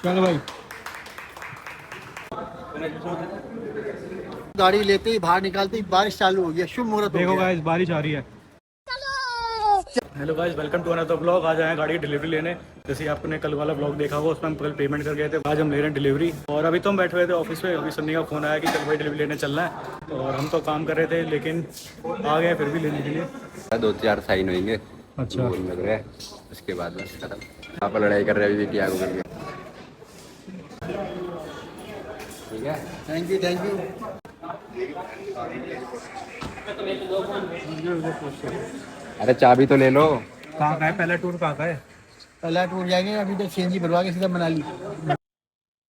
चलो भाई। गाड़ी लेते ही बाहर निकालते ही बारिश चालू हो गया, शुभ मुहूर्त हो देखो गया। गाइस बारिश आ रही है। Hello guys, welcome to another blog. आज आए हैं गाड़ी की डिलीवरी लेने। जैसे आपने कल वाला ब्लॉग देखा होगा, उसमें हम कल पेमेंट कर गए थे। आज हम ले रहे हैं डिलीवरी। और अभी तो हम बैठे हुए थे ऑफिस में, अभी सन्नी का फ़ोन आया कि चल भाई डिलीवरी लेने चलना है। और हम तो काम कर रहे थे, लेकिन आ गए फिर भी लेने के लिए। 2-4 साइन होंगे। अच्छा, लग रहा है उसके बाद बस खत्म। यहाँ पर लड़ाई कर रहे हैं अभी भी आगू करके। ठीक है, थैंक यू थैंक यू। अरे चाबी तो ले लो। कहाँ का है पहला टूर, कहाँ का है? पहला टूर जाएंगे, अभी तो सीएनजी भरवा के सीधा मनाली।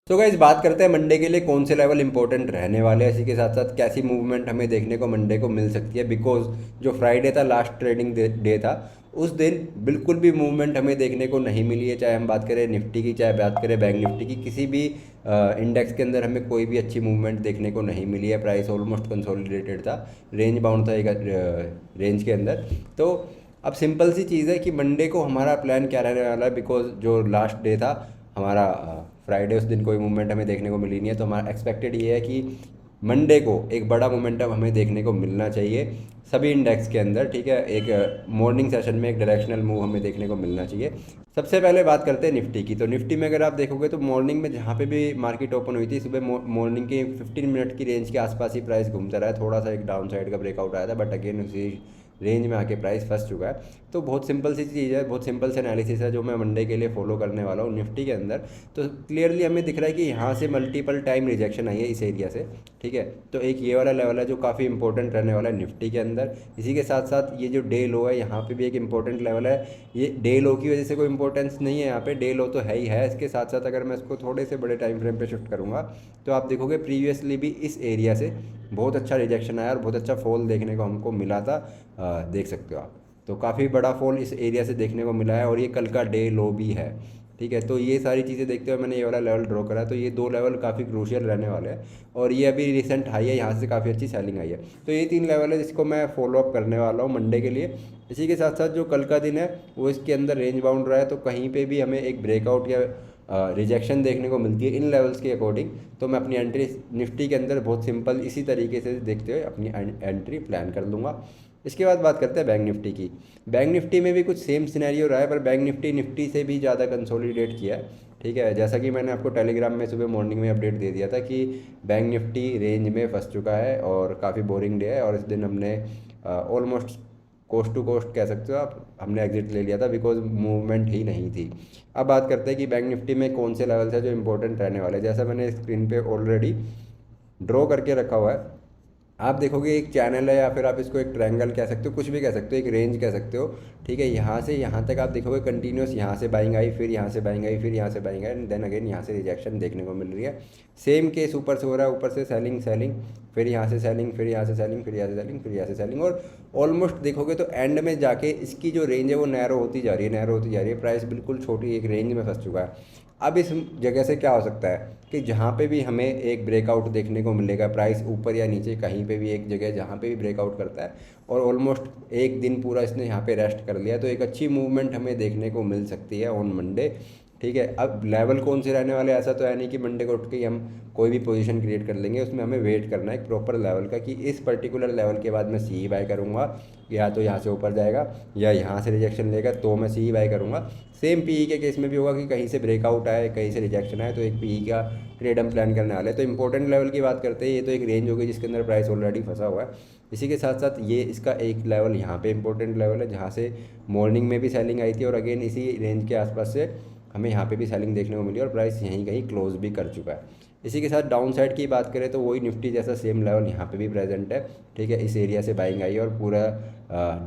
तो गाइस बात करते हैं मंडे के लिए कौन से लेवल इंपॉर्टेंट रहने वाले हैं, इसी के साथ साथ कैसी मूवमेंट हमें देखने को मंडे को मिल सकती है। बिकॉज जो फ्राइडे था, लास्ट ट्रेडिंग डे था, उस दिन बिल्कुल भी मूवमेंट हमें देखने को नहीं मिली है। चाहे हम बात करें निफ्टी की, चाहे बात करें बैंक निफ्टी की, किसी भी इंडेक्स के अंदर हमें कोई भी अच्छी मूवमेंट देखने को नहीं मिली है। प्राइस ऑलमोस्ट कंसोलिडेटेड था, रेंज बाउंड था एक रेंज के अंदर। तो अब सिंपल सी चीज़ है कि मंडे को हमारा प्लान क्या रहने वाला है। बिकॉज जो लास्ट डे था हमारा फ्राइडे, उस दिन कोई मूवमेंट हमें देखने को मिली नहीं है। तो हमारा एक्सपेक्टेड ये है कि मंडे को एक बड़ा मोमेंटम हमें देखने को मिलना चाहिए सभी इंडेक्स के अंदर। ठीक है, एक मॉर्निंग सेशन में एक डायरेक्शनल मूव हमें देखने को मिलना चाहिए। सबसे पहले बात करते हैं निफ्टी की। तो निफ्टी में अगर आप देखोगे तो मॉर्निंग में जहाँ पे भी मार्केट ओपन हुई थी, सुबह मॉर्निंग के 15 मिनट की रेंज के आसपास ही प्राइस घूमता रहा है। थोड़ा सा एक डाउन साइड का ब्रेकआउट आया था, बट अगेन उसी रेंज में आके प्राइस फंस चुका है। तो बहुत सिंपल सी चीज़ है, बहुत सिंपल से एनालिसिस है जो मैं मंडे के लिए फॉलो करने वाला हूँ निफ्टी के अंदर। तो क्लियरली हमें दिख रहा है कि यहाँ से मल्टीपल टाइम रिजेक्शन आई है इस एरिया से। ठीक है, तो एक ये वाला लेवल है जो काफ़ी इंपॉर्टेंट रहने वाला है निफ्टी के अंदर। इसी के साथ साथ ये जो डे लो है, यहाँ पे भी एक इंपॉर्टेंट लेवल है। ये डे लो की वजह से कोई इंपॉर्टेंस नहीं है, यहाँ पे डे लो तो है ही है। इसके साथ साथ अगर मैं इसको थोड़े से बड़े टाइम फ्रेम पे शिफ्ट करूँगा तो आप देखोगे प्रीवियसली भी इस एरिया से बहुत अच्छा रिजेक्शन आया और बहुत अच्छा फॉल देखने को हमको मिला था। देख सकते हो आप, तो काफ़ी बड़ा फॉल इस एरिया से देखने को मिला है और ये कल का डे लो भी है। ठीक है, तो ये सारी चीज़ें देखते हुए मैंने ये वाला लेवल ड्रॉ करा है। तो ये दो लेवल काफ़ी क्रूशियल रहने वाले हैं और ये अभी रिसेंट हाई है, यहाँ से काफ़ी अच्छी सेलिंग आई है। तो ये 3 लेवल है जिसको मैं फॉलो अप करने वाला हूँ मंडे के लिए। इसी के साथ साथ जो कल का दिन है वो इसके अंदर रेंज बाउंड रहा है, तो कहीं पर भी हमें एक ब्रेकआउट या रिजेक्शन देखने को मिलती है इन लेवल्स के अकॉर्डिंग, तो मैं अपनी एंट्री निफ्टी के अंदर बहुत सिंपल इसी तरीके से देखते हुए अपनी एंट्री प्लान कर लूँगा। इसके बाद बात करते हैं बैंक निफ्टी की। बैंक निफ्टी में भी कुछ सेम सिनेरियो रहा है, पर बैंक निफ्टी से भी ज़्यादा कंसोलिडेट किया है। ठीक है, जैसा कि मैंने आपको टेलीग्राम में सुबह मॉर्निंग में अपडेट दे दिया था कि बैंक निफ्टी रेंज में फंस चुका है और काफ़ी बोरिंग डे है। और इस दिन हमने ऑलमोस्ट कोस्ट टू कोस्ट कह सकते हो आप, हमने एग्जिट ले लिया था बिकॉज मूवमेंट ही नहीं थी। अब बात करते हैं कि बैंक निफ्टी में कौन से लेवल्स है जो इंपॉर्टेंट रहने वाले हैं। जैसा मैंने स्क्रीन पे ऑलरेडी ड्रॉ करके रखा हुआ है, आप देखोगे एक चैनल है या फिर आप इसको एक ट्रायंगल कह सकते हो, कुछ भी कह सकते हो, एक रेंज कह सकते हो। ठीक है, यहाँ से यहाँ तक आप देखोगे कंटिन्यूस यहाँ से बाइंग आई, फिर यहाँ से बाइंग आई, फिर यहाँ से बाइंग आई, एंड देन अगेन यहाँ से रिजेक्शन देखने को मिल रही है। सेम केस ऊपर से हो रहा है, ऊपर से सेलिंग सेलिंग, फिर यहाँ से सेलिंग, फिर यहाँ से सेलिंग, फिर यहाँ से सेलिंग, फिर यहाँ से सेलिंग, और ऑलमोस्ट देखोगे तो एंड में जाके इसकी जो रेंज है वो नैरो होती जा रही है, नैरो होती जा रही है। प्राइस बिल्कुल छोटी एक रेंज में फंस चुका है। अब इस जगह से क्या हो सकता है कि जहाँ पे भी हमें एक ब्रेकआउट देखने को मिलेगा, प्राइस ऊपर या नीचे कहीं पे भी एक जगह जहाँ पे भी ब्रेकआउट करता है और ऑलमोस्ट एक दिन पूरा इसने यहाँ पे रेस्ट कर लिया, तो एक अच्छी मूवमेंट हमें देखने को मिल सकती है ऑन मंडे। ठीक है, अब लेवल कौन से रहने वाले, ऐसा तो है नहीं कि मंडे को उठ के ही हम कोई भी पोजीशन क्रिएट कर लेंगे। उसमें हमें वेट करना है एक प्रॉपर लेवल का कि इस पर्टिकुलर लेवल के बाद मैं सी बाय करूँगा, या तो यहाँ से ऊपर जाएगा या यहाँ से रिजेक्शन लेगा तो मैं सी बाय करूँगा। सेम पीई के केस में भी होगा कि कहीं से ब्रेकआउट आए, कहीं से रिजेक्शन आए, तो एक पीई का ट्रेड हम प्लान करने वाले हैं। तो इंपॉर्टेंट लेवल की बात करते हैं, ये तो एक रेंज होगी जिसके अंदर प्राइस ऑलरेडी फंसा हुआ है। इसी के साथ साथ ये इसका एक लेवल यहाँ पे इंपॉर्टेंट लेवल है जहाँ से मॉर्निंग में भी सेलिंग आई थी और अगेन इसी रेंज के आसपास से हमें यहाँ पे भी सेलिंग देखने को मिली और प्राइस यहीं कहीं क्लोज भी कर चुका है। इसी के साथ डाउन साइड की बात करें तो वही निफ्टी जैसा सेम लेवल यहाँ पे भी प्रेजेंट है। ठीक है, इस एरिया से बाइंग आई और पूरा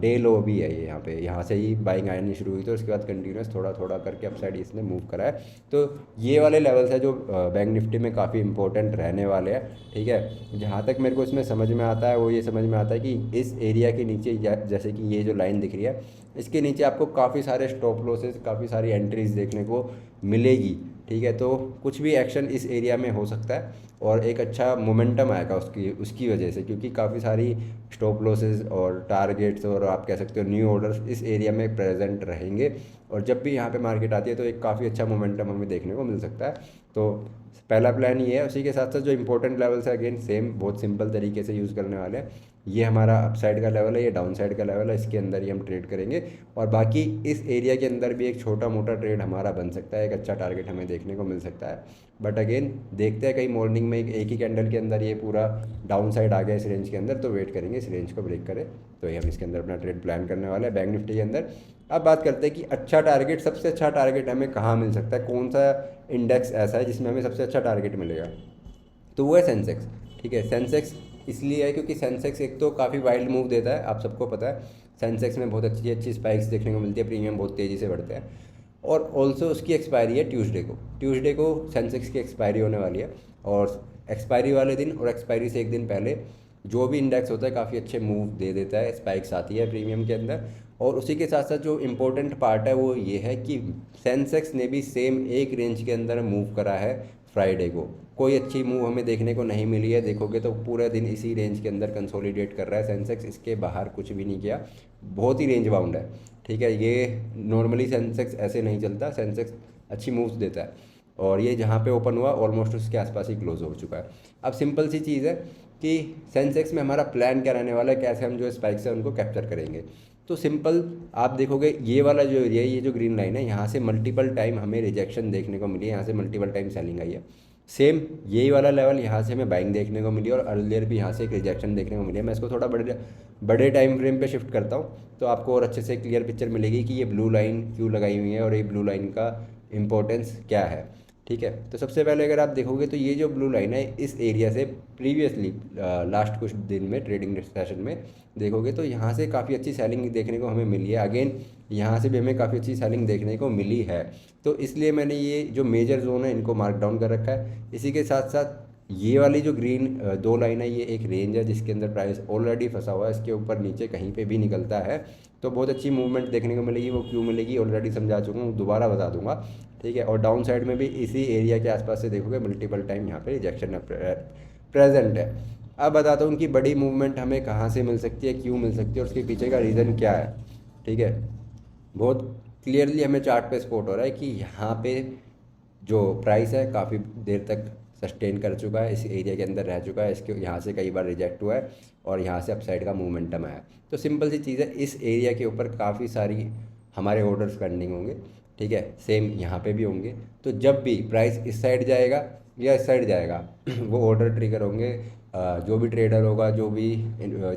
डे लो भी है ये, यहाँ से ही बाइंग आनी शुरू हुई, तो उसके बाद कंटिन्यूस थोड़ा थोड़ा करके अपसाइड इसने मूव करा है। तो ये वाले लेवल्स है जो बैंक निफ्टी में काफ़ी इंपॉर्टेंट रहने वाले हैं। ठीक है, जहाँ तक मेरे को इसमें समझ में आता है वो ये समझ में आता है कि इस एरिया के नीचे जैसे कि ये जो लाइन दिख रही है, इसके नीचे आपको काफ़ी सारे स्टॉप लॉसेस, काफ़ी सारी एंट्रीज देखने को मिलेगी। ठीक है, तो कुछ भी एक्शन इस एरिया में हो सकता है और एक अच्छा मोमेंटम आएगा उसकी वजह से, क्योंकि काफ़ी सारी स्टॉप लॉसेस और टारगेट्स और आप कह सकते हो न्यू ऑर्डर्स इस एरिया में प्रेजेंट रहेंगे। और जब भी यहाँ पे मार्केट आती है तो एक काफ़ी अच्छा मोमेंटम हमें देखने को मिल सकता है। तो पहला प्लान ये है। उसी के साथ साथ जो इंपॉर्टेंट लेवल्स है अगेन सेम बहुत सिंपल तरीके से यूज़ करने वाले हैं। ये हमारा अप साइड का लेवल है, ये डाउन साइड का लेवल है, इसके अंदर ही हम ट्रेड करेंगे। और बाकी इस एरिया के अंदर भी एक छोटा मोटा ट्रेड हमारा बन सकता है, एक अच्छा टारगेट हमें देखने को मिल सकता है। बट अगेन देखते हैं, कहीं मॉर्निंग में एक ही कैंडल के अंदर ये पूरा डाउन साइड आ गया इस रेंज के अंदर, तो वेट करेंगे इस रेंज को ब्रेक करे तो ये हम इसके अंदर अपना ट्रेड प्लान करने वाला है बैंक निफ्टी के अंदर। अब बात करते हैं कि अच्छा टारगेट, सबसे अच्छा टारगेट हमें कहाँ मिल सकता है, कौन सा इंडेक्स ऐसा है जिसमें हमें सबसे अच्छा टारगेट मिलेगा। तो वो है सेंसेक्स। ठीक है, सेंसेक्स इसलिए है क्योंकि सेंसेक्स एक तो काफ़ी वाइल्ड मूव देता है, आप सबको पता है। सेंसेक्स में बहुत अच्छी अच्छी स्पाइक्स देखने को मिलती है, प्रीमियम बहुत तेज़ी से बढ़ते हैं। और ऑल्सो उसकी एक्सपायरी है ट्यूसडे को सेंसेक्स की एक्सपायरी होने वाली है। और एक्सपायरी वाले दिन और एक्सपायरी से एक दिन पहले जो भी इंडेक्स होता है काफ़ी अच्छे मूव दे देता है, स्पाइक्स आती है प्रीमियम के अंदर। और उसी के साथ साथ जो इम्पोर्टेंट पार्ट है वो ये है कि सेंसेक्स ने भी सेम एक रेंज के अंदर मूव करा है फ्राइडे को। कोई अच्छी मूव हमें देखने को नहीं मिली है, देखोगे तो पूरा दिन इसी रेंज के अंदर कंसोलिडेट कर रहा है सेंसेक्स, इसके बाहर कुछ भी नहीं किया, बहुत ही रेंज बाउंड है। ठीक है, ये नॉर्मली सेंसेक्स ऐसे नहीं चलता, सेंसेक्स अच्छी मूव्स देता है। और ये जहाँ पे ओपन हुआ ऑलमोस्ट उसके आसपास ही क्लोज हो चुका है। अब सिंपल सी चीज़ है कि सेंसेक्स में हमारा प्लान क्या रहने वाला है, कैसे हम जो स्पाइक्स है उनको कैप्चर करेंगे। तो सिंपल आप देखोगे ये वाला जो एरिया है, ये जो ग्रीन लाइन है, यहाँ से मल्टीपल टाइम हमें रिजेक्शन देखने को मिली है, यहाँ से मल्टीपल टाइम सेलिंग आई है। सेम यही वाला लेवल यहाँ से हमें बाइंग देखने को मिली और अर्लियर भी यहाँ से एक रिजेक्शन देखने को मिली है। मैं इसको थोड़ा बड़े टाइम फ्रेम पे शिफ्ट करता हूँ तो आपको और अच्छे से क्लियर पिक्चर मिलेगी कि ये ब्लू लाइन क्यों लगाई हुई है और ये ब्लू लाइन का इम्पोर्टेंस क्या है। ठीक है, तो सबसे पहले अगर आप देखोगे तो ये जो ब्लू लाइन है इस एरिया से प्रीवियसली लास्ट कुछ दिन में ट्रेडिंग सेशन में देखोगे तो यहाँ से काफ़ी अच्छी सेलिंग देखने को हमें मिली है। अगेन यहाँ से भी हमें काफ़ी अच्छी सेलिंग देखने को मिली है, तो इसलिए मैंने ये जो मेजर जोन है इनको मार्क डाउन कर रखा है। इसी के साथ साथ ये वाली जो ग्रीन दो लाइन है ये एक रेंज है जिसके अंदर प्राइस ऑलरेडी फंसा हुआ है, इसके ऊपर नीचे कहीं पे भी निकलता है तो बहुत अच्छी मूवमेंट देखने को मिलेगी। वो क्यों मिलेगी ऑलरेडी समझा चुका हूँ, दोबारा बता दूंगा। ठीक है, और डाउन साइड में भी इसी एरिया के आसपास से देखोगे मल्टीपल टाइम यहाँ पे रिजेक्शन प्रेजेंट है। अब बताता हूँ कि बड़ी मूवमेंट हमें कहाँ से मिल सकती है, क्यों मिल सकती है और उसके पीछे का रीज़न क्या है। ठीक है, बहुत क्लियरली हमें चार्ट पे स्पॉट हो रहा है कि यहाँ पे जो प्राइस है काफ़ी देर तक सस्टेन कर चुका है, इस एरिया के अंदर रह चुका है, इसके यहाँ से कई बार रिजेक्ट हुआ है और यहाँ से अपसाइड का मूवमेंटम आया। तो सिंपल सी चीज़ है, इस एरिया के ऊपर काफ़ी सारी हमारे ऑर्डर्स पेंडिंग होंगे। ठीक है, सेम यहाँ पे भी होंगे। तो जब भी प्राइस इस साइड जाएगा या इस साइड जाएगा वो ऑर्डर ट्रिगर होंगे। जो भी ट्रेडर होगा, जो भी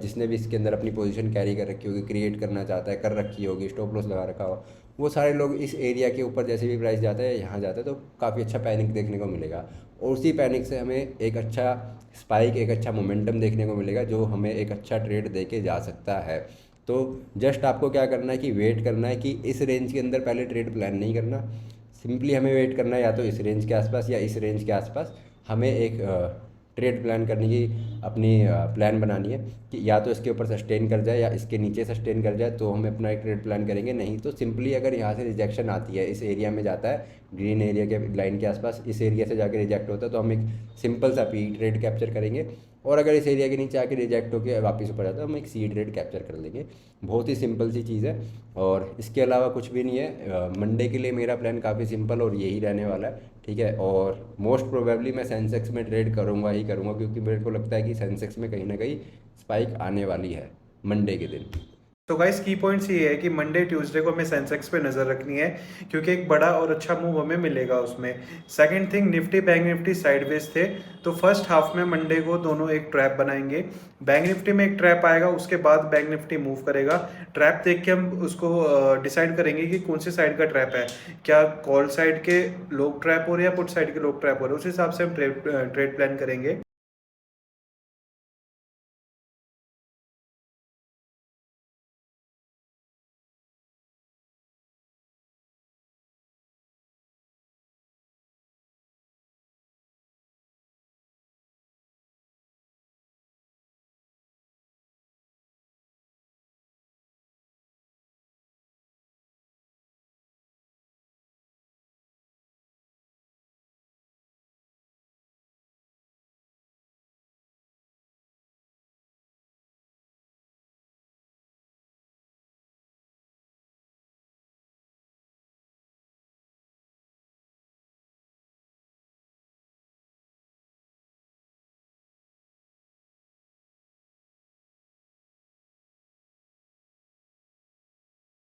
जिसने भी इसके अंदर अपनी पोजीशन कैरी कर रखी होगी, क्रिएट करना चाहता है, कर रखी होगी, स्टॉप लॉस लगा रखा हो, वो सारे लोग इस एरिया के ऊपर जैसे भी प्राइस जाता है यहाँ जाता है तो काफ़ी अच्छा पैनिक देखने को मिलेगा। और उसी पैनिक से हमें एक अच्छा स्पाइक, एक अच्छा मोमेंटम देखने को मिलेगा जो हमें एक अच्छा ट्रेड दे के जा सकता है। तो जस्ट आपको क्या करना है कि वेट करना है कि इस रेंज के अंदर पहले ट्रेड प्लान नहीं करना, सिंपली हमें वेट करना है या तो इस रेंज के आसपास या इस रेंज के आसपास हमें एक ट्रेड प्लान करने की अपनी प्लान बनानी है कि या तो इसके ऊपर सस्टेन कर जाए या इसके नीचे सस्टेन कर जाए तो हम अपना एक ट्रेड प्लान करेंगे। नहीं तो सिंपली अगर यहाँ से रिजेक्शन आती है, इस एरिया में जाता है ग्रीन एरिया के लाइन के आसपास, इस एरिया से जाके रिजेक्ट होता है तो हम एक सिंपल सा पी ट्रेड कैप्चर करेंगे। और अगर इस एरिया के नीचे आके रिजेक्ट होकर वापस ऊपर आता है तो हम एक सी ट्रेड कैप्चर कर लेंगे। बहुत ही सिंपल सी चीज़ है और इसके अलावा कुछ भी नहीं है। मंडे के लिए मेरा प्लान काफ़ी सिंपल और यही रहने वाला है। ठीक है, और मोस्ट प्रोबेबली मैं सेंसेक्स में ट्रेड करूँगा ही करूँगा क्योंकि मेरे को लगता है कि सेंसेक्स में कहीं ना कहीं स्पाइक आने वाली है मंडे के दिन। तो गाइस की पॉइंट्स ये है कि मंडे ट्यूसडे को हमें सेंसेक्स पे नज़र रखनी है क्योंकि एक बड़ा और अच्छा मूव हमें मिलेगा उसमें। Second thing, Nifty bank Nifty sideways थे तो फर्स्ट हाफ में मंडे को दोनों एक ट्रैप बनाएंगे। बैंक निफ्टी में एक ट्रैप आएगा, उसके बाद बैंक निफ्टी मूव करेगा। ट्रैप देख के हम उसको डिसाइड करेंगे कि कौन सी साइड का ट्रैप है, क्या कॉल साइड के लोग ट्रैप हो रहे हैं या पुट साइड के लोग ट्रैप हो रहे हैं, उस हिसाब से हम ट्रेड प्लान करेंगे।